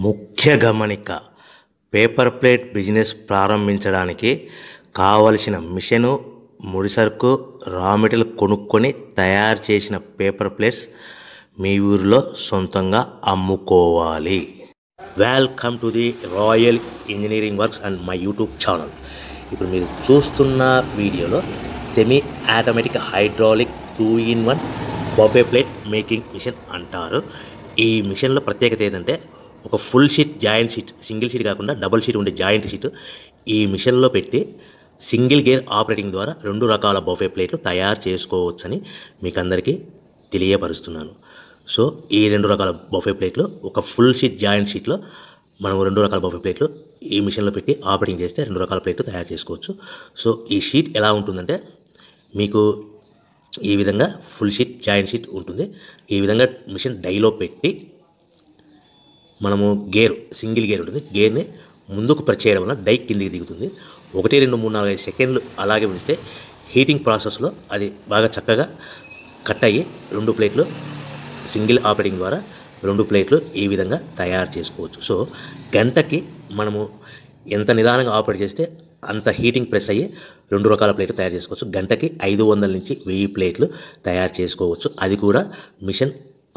ముఖ్య గమనిక paper plate business ప్రారంభించడానికి కావలసిన మిషను, ముడిసరుకు, రా మెటీరియల్ కొనుక్కొని తయారు చేసిన పేపర్ ప్లేట్స్ మీ ఊరిలో సొంతంగా అమ్ముకోవాలి. Welcome to the Royal Engineering Works and my YouTube channel. ఇప్పుడు మీరు చూస్తున్న వీడియోలో semi automatic hydraulic 2-in-1 buffet plate making machine అంటారు. ఈ మిషన్లో ప్రత్యేకత ఏంటంటే ఒక full sheet joint sheet, single sheet కాకుండా డబుల్ షీట్ ఉండే జాయింట్ షీట్ ఈ మిషన్లో పెట్టి సింగిల్ గేర్ ఆపరేటింగ్ ద్వారా 2 రకాల బఫే ప్లేట్లు తయారు చేసుకోవచ్చని మీకు అందరికీ తెలియపరుస్తున్నాను. సో ఈ 2 రకాల బఫే ప్లేట్లు ఒక ఫుల్ షీట్ జాయింట్ షీట్లో మనం 2 రకాల బఫే ప్లేట్లు ఈ మిషన్లో పెట్టి ఆపరేటింగ్ చేస్తే 2 రకాల ప్లేట్లు తయారు చేసుకోవచ్చు. సో ఈ షీట్ ఎలా ఉంటుందంటే మీకు ఈ విధంగా ఫుల్ షీట్ జాయింట్ షీట్ ఉంటుంది. ఈ విధంగా మిషన్ డైలో పెట్టి మనము సింగిల్ గేర్ ఉంటుంది. గేర్ని ముందుకు ప్రెస్ చేయడం వల్ల డై కిందికి దిగుతుంది. 1, 2, 3, 4, 5 సెకండ్లు అలాగే ఉంచితే హీటింగ్ ప్రాసెస్లో అది బాగా చక్కగా కట్ అయ్యి 2 ప్లేట్లు సింగిల్ ఆపరేటింగ్ ద్వారా 2 ప్లేట్లు ఈ విధంగా తయారు చేసుకోవచ్చు. సో గంటకి మనము ఎంత నిదానంగా ఆపరేట్ చేస్తే అంత హీటింగ్ ప్రెస్ అయ్యి 2 రకాల ప్లేట్లు తయారు చేసుకోవచ్చు. గంటకి 500 నుంచి 1000 ప్లేట్లు తయారు చేసుకోవచ్చు. అది కూడా మిషన్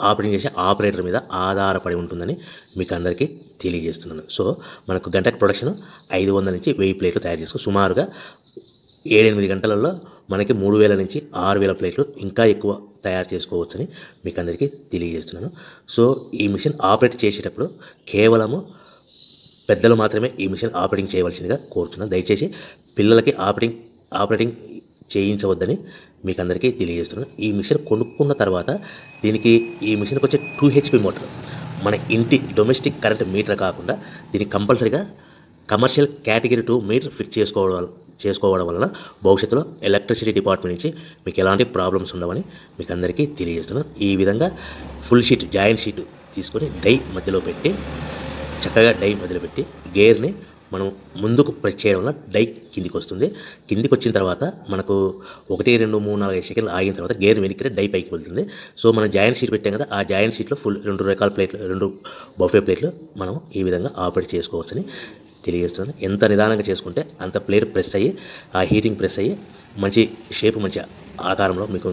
ఆపరేటింగ్ చేసే ఆపరేటర్ మీద ఆధారపడి ఉంటుందని మీకు అందరికీ తెలియజేస్తున్నాను. సో మనకు గంటకి ప్రొడక్షన్ 500 నుంచి 1000 ప్లేట్లు తయారు చేసుకోవచ్చు. సుమారుగా 7-8 గంటలలో మనకి 3000 నుంచి 6000 ప్లేట్లు ఇంకా ఎక్కువ తయారు చేసుకోవచ్చని మీకు అందరికీ తెలియజేస్తున్నాను. సో ఈ మిషన్ ఆపరేట్ చేసేటప్పుడు కేవలము పెద్దలు మాత్రమే ఈ మిషన్ ఆపరేటింగ్ చేయవలసిందిగా కోరుతున్నాను. దయచేసి పిల్లలకి ఆపరేటింగ్ చేయించవద్దని మీకు అందరికీ తెలియజేస్తున్నాను. ఈ మిషన్ కొనుక్కున్న తర్వాత ఈ మిషన్కి వచ్చే 2 HP మోటార్ మన ఇంటి డొమెస్టిక్ కరెంట్ మీటర్ కాకుండా దీనికి కంపల్సరీగా కమర్షియల్ కేటగిరీ 2 మీటర్ ఫిట్ చేసుకోవడం వలన భవిష్యత్తులో ఎలక్ట్రిసిటీ డిపార్ట్మెంట్ నుంచి మీకు ఎలాంటి ప్రాబ్లమ్స్ ఉండవని మీకు అందరికీ తెలియజేస్తున్నాను. ఈ విధంగా ఫుల్ షీట్ జాయింట్ షీట్ తీసుకొని చక్కగా డై మధ్యలో పెట్టి గేర్ని మనం ముందుకు ప్రెస్ చేయడం వల్ల డై కిందికి వస్తుంది. కిందికి వచ్చిన తర్వాత మనకు 1, 2, 3, 4, 5 సెకండ్లు ఆగిన తర్వాత గేర్ వెనక్కి డై పైకి వెళ్తుంది. సో మనం జాయింట్ షీట్ పెట్టాం కదా, ఆ జాయింట్ షీట్లో ఫుల్ 2 రకాల ప్లేట్లు 2 బఫే ప్లేట్లు మనం ఈ విధంగా ఆపరేట్ చేసుకోవచ్చని తెలియజేస్తున్నాను. ఎంత నిదానంగా చేసుకుంటే అంత ప్లేట్ ప్రెస్ అయ్యి ఆ హీటింగ్ ప్రెస్ అయ్యి మంచి షేప్ మంచి ఆకారంలో మీకు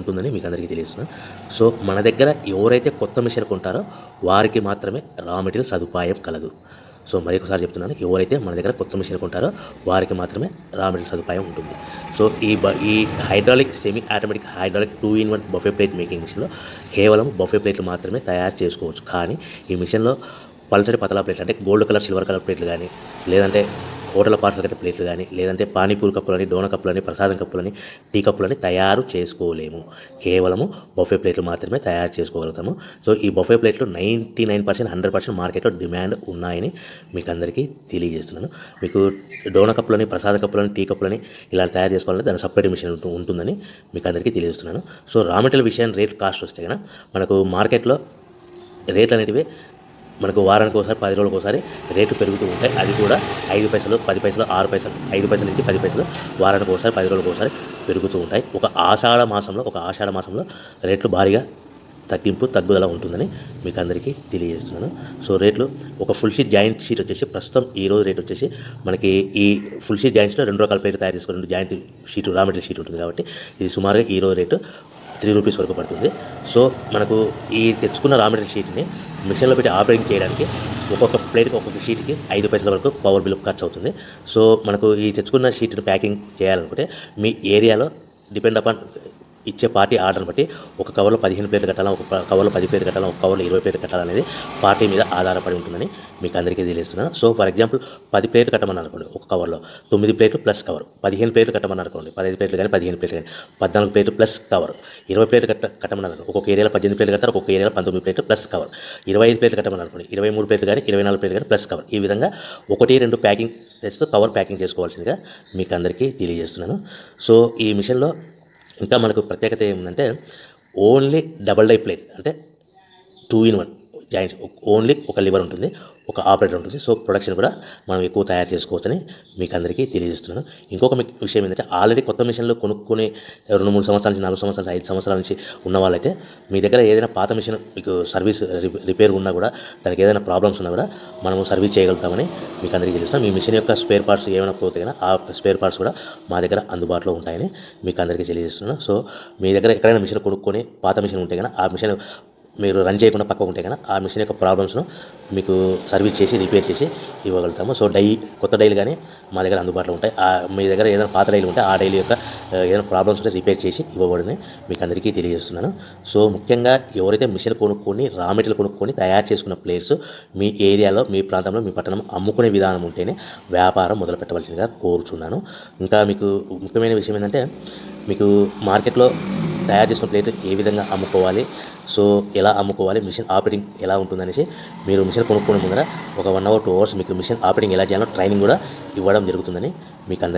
ఉంటుందని మీకు అందరికీ తెలియజేస్తున్నాను. సో మన దగ్గర ఎవరైతే కొత్త మిషన్ కొంటారో వారికి మాత్రమే రా మెటీరియల్ సదుపాయం కలదు. సో మరొకసారి చెప్తున్నాను, ఎవరైతే మన దగ్గర కొత్త మిషన్ కొంటారో వారికి మాత్రమే రా మెటీరియల్ సదుపాయం ఉంటుంది. సో ఈ hydraulic semi automatic hydraulic 2-in-1 buffet plate making మిషన్లో కేవలం బఫే ప్లేట్లు మాత్రమే తయారు చేసుకోవచ్చు. కానీ ఈ మిషన్లో పల్చడి పతలా ప్లేట్లు అంటే గోల్డ్ కలర్, సిల్వర్ కలర్ ప్లేట్లు కానీ, లేదంటే హోటల్ పార్సల్ కట్టే ప్లేట్లు కానీ, లేదంటే పానీపూరి కప్పులని, డోన కప్పులని, ప్రసాదం కప్పులని, టీ కప్పులని తయారు చేసుకోలేము. కేవలము బఫే ప్లేట్లు మాత్రమే తయారు చేసుకోగలుగుతాము. సో ఈ బఫే ప్లేట్లు 99%, 100% మార్కెట్లో డిమాండ్ ఉన్నాయని మీకు అందరికీ తెలియజేస్తున్నాను. మీకు డోన కప్పులని, ప్రసాద కప్పులని, టీ కప్పులని ఇలా తయారు చేసుకోవాలంటే దాని సపరేట్ మిషన్ ఉంటుందని మీకు అందరికీ తెలియజేస్తున్నాను. సో రా మెటీరియల్ విషయం రేట్ కాస్ట్ వస్తే కనుక మనకు మార్కెట్లో రేట్లు అనేటివి మనకు వారానికి ఒకసారి 10 రోజులకు ఒకసారి రేట్లు పెరుగుతూ ఉంటాయి. అది కూడా 5 పైసలు, 10 పైసలు, 6 పైసలు, 5 పైసల నుంచి 10 పైసలు వారానికి ఒకసారి 10 రోజులకు ఒకసారి పెరుగుతూ ఉంటాయి. ఒక ఆషాఢ మాసంలో రేట్లు భారీగా తగ్గుదల ఉంటుందని మీకు అందరికీ తెలియజేస్తున్నాను. సో రేట్లు ఒక ఫుల్ షీట్ జాయింట్ షీట్ వచ్చేసి ప్రస్తుతం ఈరోజు రేట్ వచ్చేసి మనకి ఈ ఫుల్ షీట్ జాయింట్ షీట్లో 2 రకాల ప్లేట్లు తయారు చేసుకుని 2 joint sheet raw material sheet ఉంటుంది కాబట్టి ఇది సుమారుగా ఈరోజు రేటు 3 రూపీస్ వరకు పడుతుంది. సో మనకు ఈ తెచ్చుకున్న రా మెటీరియల్ షీట్ని మిషన్లో పెట్టి ఆపరేటింగ్ చేయడానికి ఒక్కొక్క ప్లేట్కి ఒక్కొక్క షీట్కి 5 పైసల వరకు పవర్ బిల్ ఖర్చు అవుతుంది. సో మనకు ఈ తెచ్చుకున్న షీట్ని ప్యాకింగ్ చేయాలనుకుంటే మీ ఏరియాలో డిపెండ్ అపాన్ ఇచ్చే పార్టీ ఆర్డర్ని బట్టి ఒక కవర్లో 15 ప్లేట్లు కట్టాలా, ఒక కవర్లో 10 ప్లేట్లు కట్టాలా, ఒక కవర్లో 20 ప్లేట్లు కట్టాలనేది పార్టీ మీద ఆధారపడి ఉంటుందని మీకు అందరికీ తెలియజేస్తున్నాను. సో ఫర్ ఎగ్జాంపుల్ 10 ప్లేట్లు కట్టమని అనుకోండి, ఒక కవర్లో 9 ప్లేట్లు ప్లస్ కవర్. 15 ప్లేట్లు కట్టమని అనుకోండి, 15 ప్లేట్లు కానీ 15 ప్లేట్లు కానీ 14 ప్లేట్లు ప్లస్ కవర్. 20 ప్లేట్లు కట్టమని అనుకోండి, ఒక్కొక్క ఏరియాలో 18 ప్లేట్లు కట్టారు, ఒక్కొక్క ఏరియాలో 19 ప్లేట్లు ప్లస్ కవర్. 25 ప్లేట్లు కట్టమని అనుకోండి, 23 ప్లేట్లు కానీ 24 ప్లేట్లు కానీ ప్లస్ కవర్. ఈ విధంగా 1, 2 ప్యాకింగ్ చేస్తూ కవర్ ప్యాకింగ్ చేసుకోవాల్సిందిగా మీకు అందరికీ తెలియజేస్తున్నాను. సో ఈ మిషన్లో ఇంకా మనకు ప్రత్యేకత ఏముందంటే ఓన్లీ డబల్ డై ప్లేట్ అంటే 2-in-1 జాయింట్స్ ఓన్లీ ఒక లివర్ ఉంటుంది, ఒక ఆపరేటర్ ఉంటుంది. సో ప్రొడక్షన్ కూడా మనం ఎక్కువ తయారు చేసుకోవచ్చని మీకు అందరికీ తెలియజేస్తున్నాను. ఇంకొక విషయం ఏంటంటే ఆల్రెడీ కొత్త మిషన్లు కొనుక్కొని 2-3 సంవత్సరాల నుంచి 4 సంవత్సరాలు 5 సంవత్సరాల నుంచి ఉన్న వాళ్ళైతే మీ దగ్గర ఏదైనా పాత మిషన్ మీకు సర్వీస్ రిపేర్ ఉన్నా కూడా దానికి ఏదైనా ప్రాబ్లమ్స్ ఉన్నా కూడా మనము సర్వీస్ చేయగలుగుతామని మీకు అందరికీ తెలుస్తాం. మీ మిషన్ యొక్క స్పేర్ పార్ట్స్ ఏమైనా పోతే కానీ ఆ స్పేర్ పార్ట్స్ కూడా మా దగ్గర అందుబాటులో ఉంటాయని మీకు అందరికీ తెలియజేస్తున్నాను. సో మీ దగ్గర ఎక్కడైనా మిషన్ కొనుక్కొని పాత మిషన్ ఉంటే కానీ ఆ మిషన్ మీరు రన్ చేయకుండా పక్కకు ఉంటే కానీ ఆ మిషన్ యొక్క ప్రాబ్లమ్స్ను మీకు సర్వీస్ చేసి రిపేర్ చేసి ఇవ్వగలుగుతాము. సో కొత్త డైలు కానీ మా దగ్గర అందుబాటులో ఉంటాయి. మీ దగ్గర ఏదైనా పాత డైలు ఉంటే ఆ డైలు యొక్క ఏదైనా ప్రాబ్లమ్స్ ఉంటే రిపేర్ చేసి ఇవ్వబడని మీకు అందరికీ తెలియజేస్తున్నాను. సో ముఖ్యంగా ఎవరైతే మిషన్ కొనుక్కొని రా మెటీరియల్ కొనుక్కొని తయారు చేసుకున్న ప్లేయర్స్ మీ ఏరియాలో, మీ ప్రాంతంలో, మీ పట్టణం అమ్ముకునే విధానం ఉంటేనే వ్యాపారం మొదలు పెట్టవలసిందిగా కోరుచున్నాను. ఇంకా మీకు ముఖ్యమైన విషయం ఏంటంటే మీకు మార్కెట్లో తయారు చేసుకున్న ప్లేట్ ఏ విధంగా అమ్ముకోవాలి, సో ఎలా అమ్ముకోవాలి, మిషన్ ఆపరేటింగ్ ఎలా ఉంటుందనేసి మీరు మిషన్ కొనుక్కునే ముందర ఒక 1 hour 2 hours మీకు మిషన్ ఆపరేటింగ్ ఎలా చేయాలో ట్రైనింగ్ కూడా ఇవ్వడం జరుగుతుందని మీకు అందరికీ